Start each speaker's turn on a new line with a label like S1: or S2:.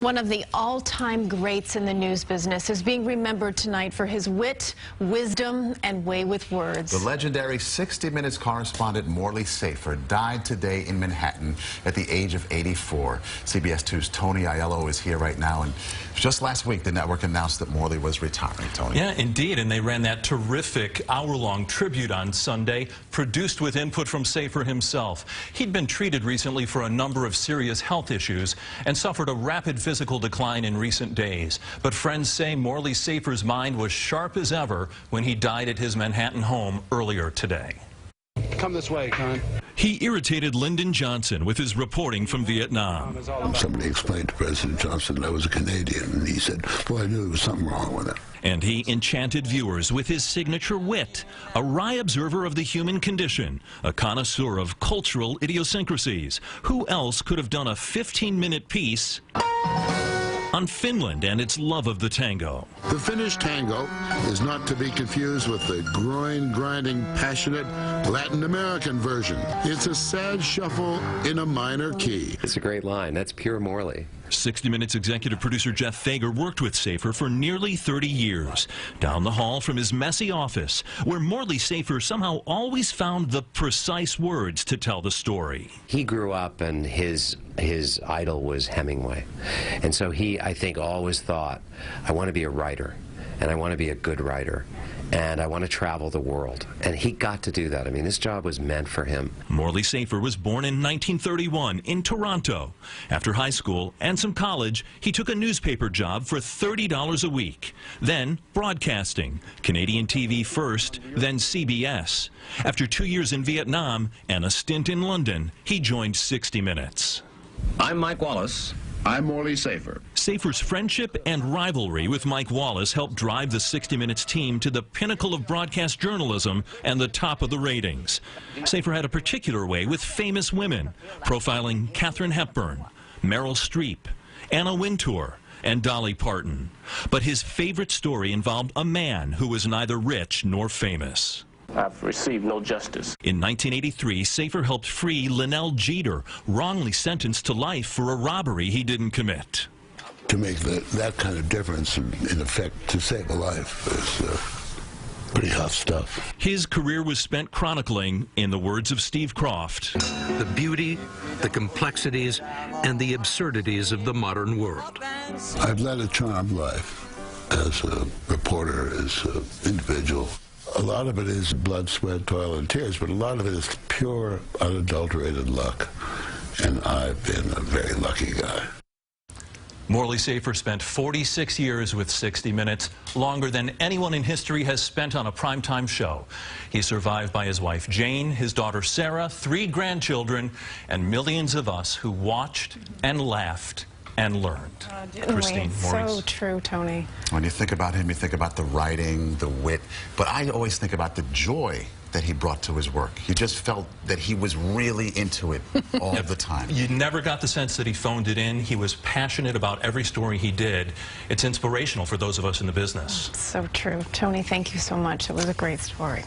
S1: One of the all-time greats in the news business is being remembered tonight for his wit, wisdom, and way with words.
S2: The legendary 60 Minutes correspondent Morley died today in Manhattan at the age of 84. CBS 2's Tony Aiello is here right now, and just last week the network announced that Morley was retiring. Tony.
S3: Yeah, indeed, and they ran that terrific hour-long tribute on Sunday, produced with input from Safer himself. He'd been treated recently for a number of serious health issues and suffered a rapid physical decline in recent days. But friends say Morley Safer's mind was sharp as ever when he died at his Manhattan home earlier today.
S4: Come this way, Con.
S3: He irritated Lyndon Johnson with his reporting from Vietnam.
S5: Somebody explained to President Johnson that I was a Canadian, and he said, well, I knew there was something wrong with it.
S3: And he enchanted viewers with his signature wit, a wry observer of the human condition, a connoisseur of cultural idiosyncrasies. Who else could have done a 15-minute piece on Finland and its love of the tango?
S5: The Finnish tango is not to be confused with the groin-grinding, passionate Latin American version. It's a sad shuffle in a minor key.
S6: It's a great line. That's pure Morley. 60
S3: Minutes executive producer Jeff Fager worked with Safer for nearly 30 years. Down the hall from his messy office, where Morley Safer somehow always found the precise words to tell the story.
S6: He grew up and his idol was Hemingway. And so he, I think, always thought, I want to be a writer, and I want to be a good writer, and I want to travel the world. And he got to do that. I mean, this job was meant for him.
S3: Morley Safer was born in 1931 in Toronto. After high school and some college, he took a newspaper job for $30 a week. Then broadcasting, Canadian TV first, then CBS. After 2 years in Vietnam and a stint in London, he joined 60 Minutes.
S7: I'm Mike Wallace. I'm Morley Safer.
S3: Safer's friendship and rivalry with Mike Wallace helped drive the 60 Minutes team to the pinnacle of broadcast journalism and the top of the ratings. Safer had a particular way with famous women, profiling Katharine Hepburn, Meryl Streep, Anna Wintour, and Dolly Parton. But his favorite story involved a man who was neither rich nor famous.
S8: I've received no justice.
S3: In 1983, Safer helped free Linnell Jeter, wrongly sentenced to life for a robbery he didn't commit.
S5: To make that kind of difference, in effect, to save a life is pretty hot stuff.
S3: His career was spent chronicling, in the words of Steve Croft,
S9: the beauty, the complexities, and the absurdities of the modern world.
S5: I've led a charmed life as a reporter, as an individual. A lot of it is blood, sweat, toil, and tears, but a lot of it is pure, unadulterated luck. And I've been a very lucky guy.
S3: Morley Safer spent 46 years with 60 Minutes, longer than anyone in history has spent on a primetime show. He's survived by his wife Jane, his daughter Sarah, 3 grandchildren, and millions of us who watched and laughed and learned.
S1: Christine, so true, Tony.
S2: When you think about him, you think about the writing, the wit, but I always think about the joy that he brought to his work. You just felt that he was really into it all the time.
S3: You never got the sense that he phoned it in. He was passionate about every story he did. It's inspirational for those of us in the business.
S1: So true. Tony, thank you so much. It was a great story.